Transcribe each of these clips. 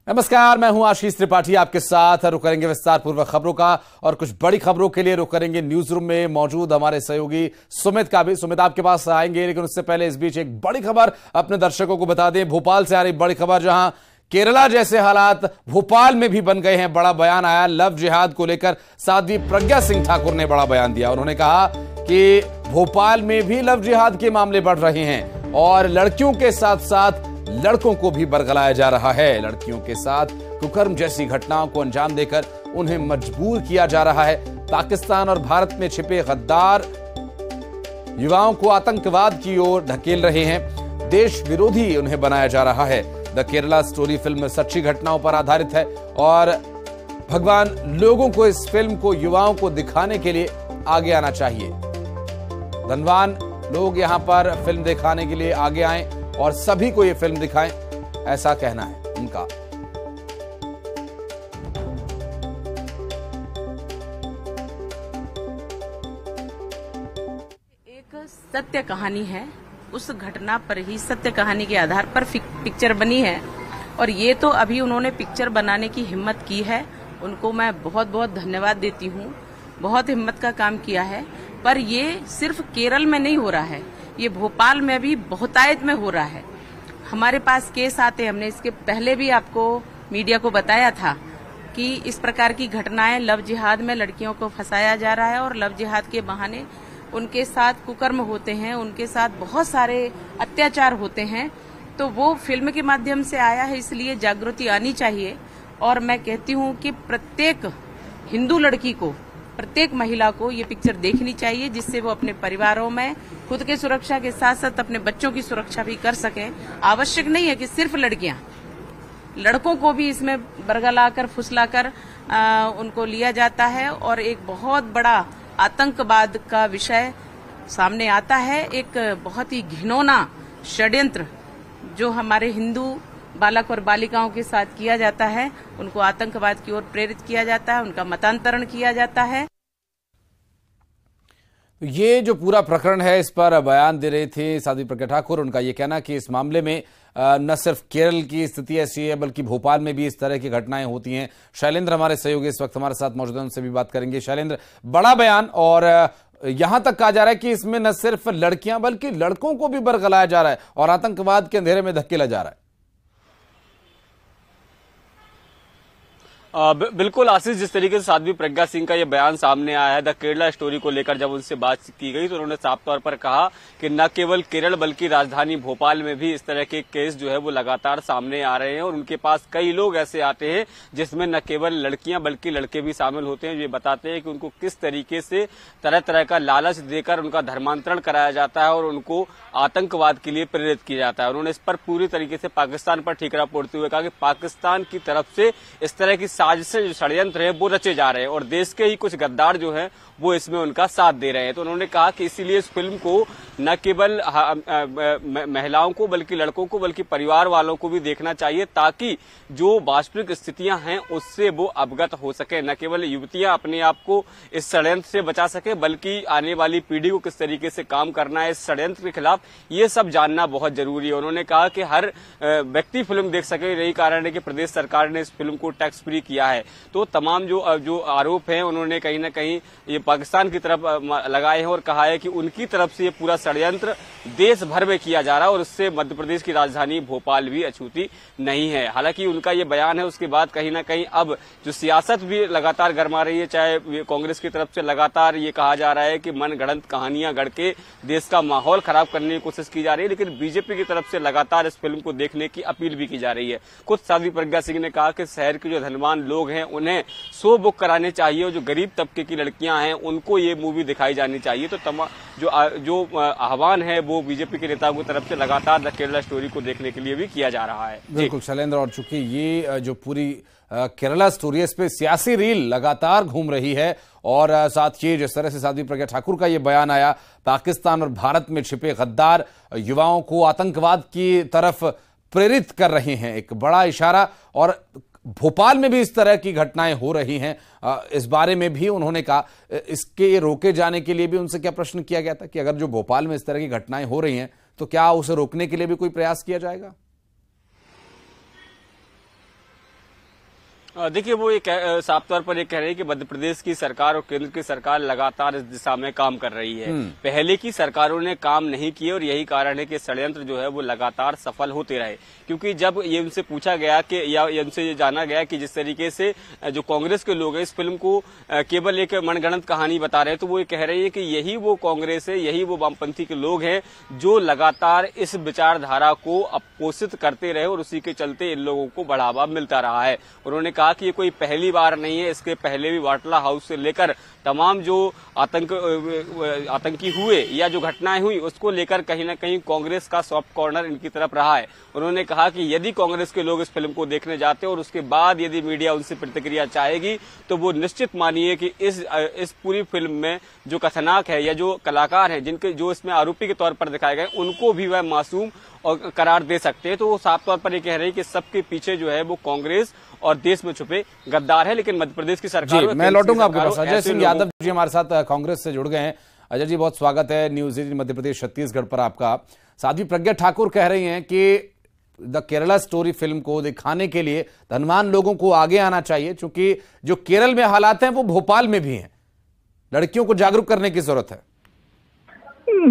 नमस्कार, मैं हूं आशीष त्रिपाठी आपके साथ। रुक करेंगे विस्तार पूर्वक खबरों का और कुछ बड़ी खबरों के लिए रुक करेंगे न्यूज रूम में मौजूद हमारे सहयोगी सुमित का भी। सुमित आपके पास आएंगे, लेकिन उससे पहले इस बीच एक बड़ी खबर अपने दर्शकों को बता दें। भोपाल से आ रही बड़ी खबर, जहां केरला जैसे हालात भोपाल में भी बन गए हैं। बड़ा बयान आया लव जिहाद को लेकर। साध्वी प्रज्ञा सिंह ठाकुर ने बड़ा बयान दिया। उन्होंने कहा कि भोपाल में भी लव जिहाद के मामले बढ़ रहे हैं और लड़कियों के साथ साथ लड़कों को भी बरगलाया जा रहा है। लड़कियों के साथ कुकर्म जैसी घटनाओं को अंजाम देकर उन्हें मजबूर किया जा रहा है। पाकिस्तान और भारत में छिपे गद्दार युवाओं को आतंकवाद की ओर ढकेल रहे हैं। देश विरोधी उन्हें बनाया जा रहा है। द केरला स्टोरी फिल्म सच्ची घटनाओं पर आधारित है और भगवान, लोगों को इस फिल्म को युवाओं को दिखाने के लिए आगे आना चाहिए। धनवान लोग यहां पर फिल्म दिखाने के लिए आगे आए और सभी को ये फिल्म दिखाएं, ऐसा कहना है उनका। एक सत्य कहानी है, उस घटना पर ही सत्य कहानी के आधार पर पिक्चर बनी है और ये तो अभी उन्होंने पिक्चर बनाने की हिम्मत की है। उनको मैं बहुत बहुत धन्यवाद देती हूँ। बहुत हिम्मत का काम किया है। पर ये सिर्फ केरल में नहीं हो रहा है, ये भोपाल में भी बहुतायत में हो रहा है। हमारे पास केस आते, हमने इसके पहले भी आपको मीडिया को बताया था कि इस प्रकार की घटनाएं, लव जिहाद में लड़कियों को फंसाया जा रहा है और लव जिहाद के बहाने उनके साथ कुकर्म होते हैं, उनके साथ बहुत सारे अत्याचार होते हैं। तो वो फिल्म के माध्यम से आया है, इसलिए जागृति आनी चाहिए। और मैं कहती हूँ कि प्रत्येक हिंदू लड़की को, प्रत्येक महिला को ये पिक्चर देखनी चाहिए, जिससे वो अपने परिवारों में खुद के सुरक्षा के साथ साथ अपने बच्चों की सुरक्षा भी कर सकें। आवश्यक नहीं है कि सिर्फ लड़कियां, लड़कों को भी इसमें बरगलाकर फुसलाकर उनको लिया जाता है और एक बहुत बड़ा आतंकवाद का विषय सामने आता है। एक बहुत ही घिनौना षड्यंत्र जो हमारे हिंदू बालक और बालिकाओं के साथ किया जाता है, उनको आतंकवाद की ओर प्रेरित किया जाता है, उनका मतांतरण किया जाता है। ये जो पूरा प्रकरण है, इस पर बयान दे रहे थे साध्वी प्रज्ञा ठाकुर। उनका ये कहना कि इस मामले में न सिर्फ केरल की स्थिति ऐसी है, बल्कि भोपाल में भी इस तरह की घटनाएं होती हैं। शैलेंद्र हमारे सहयोगी इस वक्त हमारे साथ मौजूद हैं, उनसे भी बात करेंगे। शैलेंद्र, बड़ा बयान और यहां तक कहा जा रहा है कि इसमें न सिर्फ लड़कियां बल्कि लड़कों को भी बरगलाया जा रहा है और आतंकवाद के अंधेरे में धकेला जा रहा है। बिल्कुल आशीष, जिस तरीके से साध्वी प्रज्ञा सिंह का ये बयान सामने आया है द केरला स्टोरी को लेकर, जब उनसे बात की गई तो उन्होंने साफ तौर पर कहा कि न केवल केरल बल्कि राजधानी भोपाल में भी इस तरह के केस जो है वो लगातार सामने आ रहे हैं और उनके पास कई लोग ऐसे आते हैं जिसमें न केवल लड़कियां बल्कि लड़के भी शामिल होते हैं। ये बताते हैं कि उनको किस तरीके से तरह तरह का लालच देकर उनका धर्मांतरण कराया जाता है और उनको आतंकवाद के लिए प्रेरित किया जाता है। उन्होंने इस पर पूरी तरीके से पाकिस्तान पर ठीकरा फोड़ते हुए कहा कि पाकिस्तान की तरफ से इस तरह की साजिशें, जो षड्यंत्र है वो रचे जा रहे हैं और देश के ही कुछ गद्दार जो हैं वो इसमें उनका साथ दे रहे हैं। तो उन्होंने कहा कि इसीलिए इस फिल्म को न केवल महिलाओं को बल्कि लड़कों को बल्कि परिवार वालों को भी देखना चाहिए, ताकि जो वास्तविक स्थितियां हैं उससे वो अवगत हो सके। न केवल युवतियां अपने आप को इस षड्यंत्र से बचा सके, बल्कि आने वाली पीढ़ी को किस तरीके से काम करना है इस षड्यंत्र के खिलाफ, ये सब जानना बहुत जरूरी है। उन्होंने कहा कि हर व्यक्ति फिल्म देख सके, यही कारण है कि प्रदेश सरकार ने इस फिल्म को टैक्स फ्री किया है। तो तमाम जो आरोप हैं उन्होंने कहीं न कहीं ये पाकिस्तान की तरफ लगाए हैं और कहा है कि उनकी तरफ से ये पूरा षड्यंत्र देश भर में किया जा रहा है और उससे मध्य प्रदेश की राजधानी भोपाल भी अछूती नहीं है। हालांकि उनका ये बयान है, उसके बाद कहीं ना कहीं अब जो सियासत भी लगातार गरमा रही है, चाहे कांग्रेस की तरफ से लगातार ये कहा जा रहा है कि मनगढ़ंत कहानियां गढ़ के देश का माहौल खराब करने की कोशिश की जा रही है, लेकिन बीजेपी की तरफ से लगातार इस फिल्म को देखने की अपील भी की जा रही है। खुद साध्वी प्रज्ञा सिंह ने कहा कि शहर के जो धनवान लोग हैं उन्हें शो बुक कराने चाहिए और जो गरीब तबके की लड़कियां हैं उनको ये मूवी दिखाई जानी चाहिए। तो जो आह्वान है वो बीजेपी के नेताओं की तरफ से लगातार द केरला स्टोरी को देखने के लिए भी किया जा रहा है। बिल्कुल शैलेंद्र, और चूंकि ये जो पूरी केरला स्टोरी है, इस पे सियासी रील लगातार घूम रही है और साथ ही जिस तरह से साध्वी प्रज्ञा ठाकुर का ये बयान आया, पाकिस्तान और भारत में छिपे गद्दार युवाओं को आतंकवाद की तरफ प्रेरित कर रहे हैं, एक बड़ा इशारा। और भोपाल में भी इस तरह की घटनाएं हो रही हैं, इस बारे में भी उन्होंने कहा। इसके रोके जाने के लिए भी उनसे क्या प्रश्न किया गया था कि अगर जो भोपाल में इस तरह की घटनाएं हो रही हैं तो क्या उसे रोकने के लिए भी कोई प्रयास किया जाएगा? देखिए, वो ये साफ तौर पर ये कह रहे हैं कि मध्य प्रदेश की सरकार और केंद्र की सरकार लगातार इस दिशा में काम कर रही है। पहले की सरकारों ने काम नहीं किए और यही कारण है कि षड्यंत्र जो है वो लगातार सफल होते रहे। क्योंकि जब ये उनसे पूछा गया कि या उनसे ये जाना गया कि जिस तरीके से जो कांग्रेस के लोग हैं इस फिल्म को केवल एक मनगढ़ंत कहानी बता रहे हैं, तो वो ये कह रहे हैं कि यही वो कांग्रेस है, यही वो वामपंथी के लोग हैं जो लगातार इस विचारधारा को अपोषित करते रहे और उसी के चलते इन लोगों को बढ़ावा मिलता रहा है। उन्होंने कहा कि ये कोई पहली बार नहीं है, इसके पहले भी वाटला हाउस से लेकर तमाम जो आतंकी हुए या जो घटनाएं हुई उसको लेकर कहीं ना कहीं कांग्रेस का सॉफ्ट कॉर्नर इनकी तरफ रहा है। उन्होंने कहा कि यदि कांग्रेस के लोग इस फिल्म को देखने जाते और उसके बाद यदि मीडिया उनसे प्रतिक्रिया चाहेगी तो वो निश्चित मानिए कि इस पूरी फिल्म में जो कथानक है या जो कलाकार हैं जिनके जो इसमें आरोपी के तौर पर दिखाए गए उनको भी वह मासूम और करार दे सकते हैं। तो वो साफ तौर पर ये कह रहे हैं कि सबके पीछे जो है वो कांग्रेस और देश में छुपे गद्दार है। लेकिन मध्य प्रदेश की सरकार, मैं लौटूंगा आपके पास। अजय सिंह यादव जी हमारे साथ कांग्रेस से जुड़ गए हैं। अजय जी, बहुत स्वागत है न्यूज 18 मध्य प्रदेश छत्तीसगढ़ पर आपका। साध्वी प्रज्ञा ठाकुर कह रही हैं कि द केरला स्टोरी फिल्म को दिखाने के लिए धनवान लोगों को आगे आना चाहिए, क्योंकि जो केरल में हालात हैं वो भोपाल में भी हैं। लड़कियों को जागरूक करने की जरूरत है।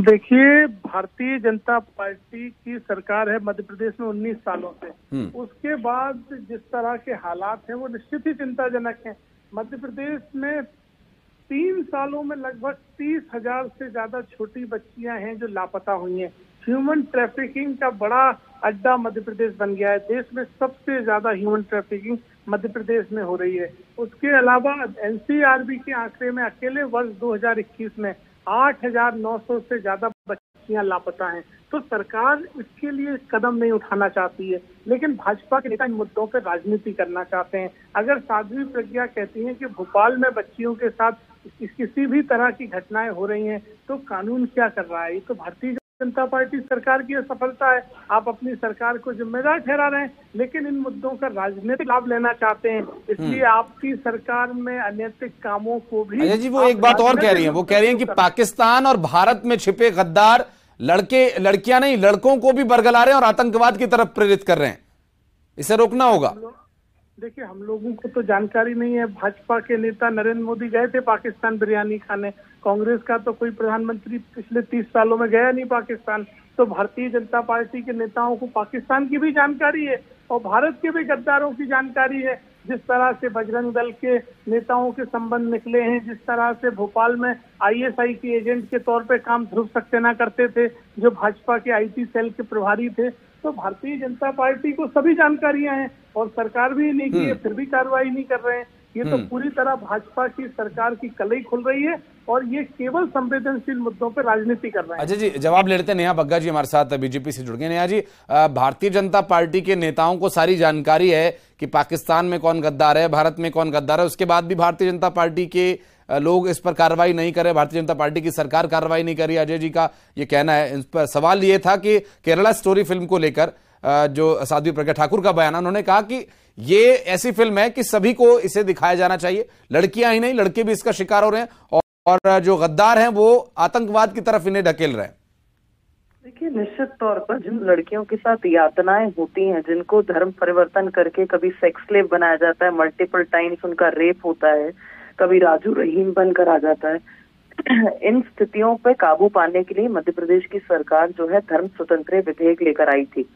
देखिए, भारतीय जनता पार्टी की सरकार है मध्य प्रदेश में 19 सालों से। उसके बाद जिस तरह के हालात हैं वो निश्चित ही चिंताजनक हैं। मध्य प्रदेश में 3 सालों में लगभग 30,000 से ज्यादा छोटी बच्चियां हैं जो लापता हुई हैं। ह्यूमन ट्रैफिकिंग का बड़ा अड्डा मध्य प्रदेश बन गया है। देश में सबसे ज्यादा ह्यूमन ट्रैफिकिंग मध्य प्रदेश में हो रही है। उसके अलावा एनसीआरबी के आंकड़े में अकेले वर्ष 2021 में 8,900 से ज्यादा बच्चियां लापता हैं। तो सरकार इसके लिए कदम नहीं उठाना चाहती है, लेकिन भाजपा के नेता इन मुद्दों पर राजनीति करना चाहते हैं। अगर साध्वी प्रज्ञा कहती हैं कि भोपाल में बच्चियों के साथ किसी भी तरह की घटनाएं हो रही हैं, तो कानून क्या कर रहा है? ये तो भारतीय जनता पार्टी सरकार की असफलता है। आप अपनी सरकार को जिम्मेदार ठहरा रहे हैं, लेकिन इन मुद्दों का राजनीतिक लाभ लेना चाहते हैं। इसलिए आपकी सरकार में अनैतिक कामों को भी। अजय जी, वो एक बात और कह रही हैं, वो कह रही हैं कि पाकिस्तान और भारत में छिपे गद्दार लड़कियां नहीं, लड़कों को भी बरगला रहे हैं और आतंकवाद की तरफ प्रेरित कर रहे हैं। इसे रोकना होगा। देखिए, हम लोगों को तो जानकारी नहीं है। भाजपा के नेता नरेंद्र मोदी गए थे पाकिस्तान बिरयानी खाने। कांग्रेस का तो कोई प्रधानमंत्री पिछले 30 सालों में गया नहीं पाकिस्तान। तो भारतीय जनता पार्टी के नेताओं को पाकिस्तान की भी जानकारी है और भारत के भी गद्दारों की जानकारी है। जिस तरह से बजरंग दल के नेताओं के संबंध निकले हैं, जिस तरह से भोपाल में आईएसआई के एजेंट के तौर पे काम ध्रुव सक्सेना करते थे, जो भाजपा के आईटी सेल के प्रभारी थे, तो भारतीय जनता पार्टी को सभी जानकारियां हैं और सरकार भी नहीं की है, फिर भी कार्रवाई नहीं कर रहे हैं। ये तो पूरी तरह भाजपा की सरकार की कलई खुल रही है और ये केवल संवेदनशील मुद्दों पर राजनीति कर रहे हैं। अजय जी, जवाब ले लेते हैं। नेहा बग्गा जी हमारे साथ बीजेपी से जुड़ गए। नेहा जी, भारतीय जनता पार्टी के नेताओं को सारी जानकारी है कि पाकिस्तान में कौन गद्दार है, भारत में कौन गद्दार है, उसके बाद भी भारतीय जनता पार्टी के लोग इस पर कार्रवाई नहीं करे, भारतीय जनता पार्टी की सरकार कार्रवाई नहीं करी। अजय जी का ये कहना है। इस पर सवाल ये था कि केरला स्टोरी फिल्म को लेकर जो साध्वी प्रज्ञा ठाकुर का बयान, उन्होंने कहा कि ये ऐसी फिल्म है कि सभी को इसे दिखाया जाना चाहिए, लड़कियां ही नहीं लड़के भी इसका शिकार हो रहे हैं और जो गद्दार हैं वो आतंकवाद की तरफ इन्हें ढकेल रहे हैं। देखिए, निश्चित तौर पर जिन लड़कियों के साथ यातनाएं होती हैं, जिनको धर्म परिवर्तन करके कभी सेक्स स्लेव बनाया जाता है, मल्टीपल टाइम्स उनका रेप होता है, कभी राजू रहीम बनकर आ जाता है, इन स्थितियों पे काबू पाने के लिए मध्य प्रदेश की सरकार जो है धर्म स्वतंत्र विधेयक लेकर आई थी।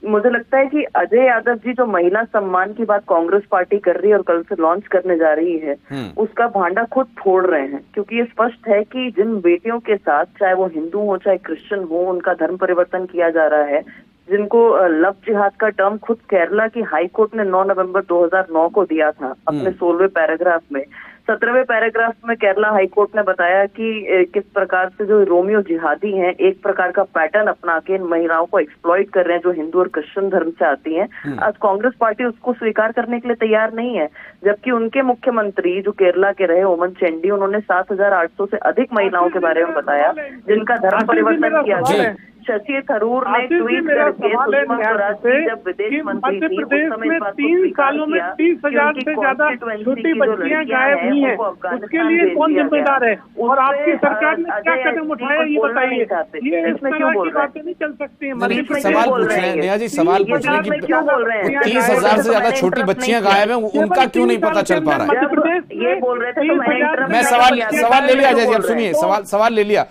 मुझे लगता है कि अजय यादव जी जो महिला सम्मान की बात कांग्रेस पार्टी कर रही है और कल से लॉन्च करने जा रही है, उसका भांडा खुद फोड़ रहे हैं। क्योंकि ये स्पष्ट है कि जिन बेटियों के साथ, चाहे वो हिंदू हो चाहे क्रिश्चियन हो, उनका धर्म परिवर्तन किया जा रहा है, जिनको लव जिहाद का टर्म खुद केरला की हाई कोर्ट ने 9 नवंबर 2009 को दिया था अपने 16वें पैराग्राफ में। 17वें पैराग्राफ में केरला हाई कोर्ट ने बताया कि किस प्रकार से जो रोमियो जिहादी हैं एक प्रकार का पैटर्न अपना के इन महिलाओं को एक्सप्लॉइट कर रहे हैं जो हिंदू और क्रिश्चियन धर्म से आती हैं। आज कांग्रेस पार्टी उसको स्वीकार करने के लिए तैयार नहीं है, जबकि उनके मुख्यमंत्री जो केरला के रहे ओमन चैंडी, उन्होंने 7,800 से अधिक महिलाओं के बारे में बताया जिनका धर्म परिवर्तन किया गया। शशि थरूर ने ट्वीट करके सुषमा स्वराज की जब विदेश मंत्री थी उस समय इस बात को 3 सालों में 30,000 से ज्यादा छोटी बच्चियां गायब हुई हैं, उसके लिए कौन जिम्मेदार है? और आपकी सरकार ने क्या कदम उठाया ये बताइए। ये इसमें क्यों बोल रहे हैं? नहीं चल सकती है। सवाल पूछ रहे हैं नेहा जी, सवाल पूछ रहे हैं कि क्यों बोल रहे हैं 30,000 से ज्यादा छोटी बच्चियां गायब हैं, उनका क्यों नहीं पता चल पा रहा है? ये बोल रहे थे तो मैं सवाल ले लिया अजय जी, अब सुनिए, सवाल ले लिया,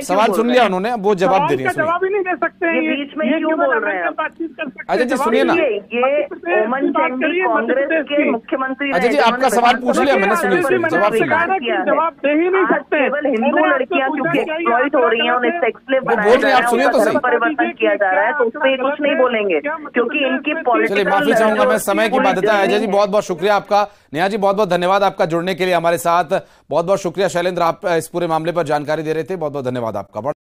सवाल सुन लिया उन्होंने, वो जवाब दे रही है। जवाब ही नहीं दे सकते हैं, बीच में क्यों बोल रहे हैं? बातचीत कर सकते अजय जी सुनिए ना, ये ओमन चांडी कांग्रेस के मुख्यमंत्री अजय जी आपका सवाल पूछ लिया मैंने, सुनिए जवाब सुनिए। जवाब दे ही नहीं सकते। केवल हिंदू लड़कियां क्योंकि एक्सप्लॉइट हो रही हैं, उन्हें सेक्स स्लेव बनाया बोल रहे हैं, आप सुनिए तो सही। परिवर्तन किया जा रहा है, तो उस पर कुछ नहीं बोलेंगे क्योंकि इनकी पॉलिटिकल। चलिए माफी चाहूंगा मैं, समय की बाध्यता है। अजय जी बहुत बहुत शुक्रिया आपका, नेहा जी बहुत बहुत धन्यवाद आपका जुड़ने के लिए हमारे साथ, बहुत बहुत शुक्रिया। शैलेंद्र आप इस पूरे मामले पर जानकारी दे रहे थे, बहुत बहुत धन्यवाद आपका।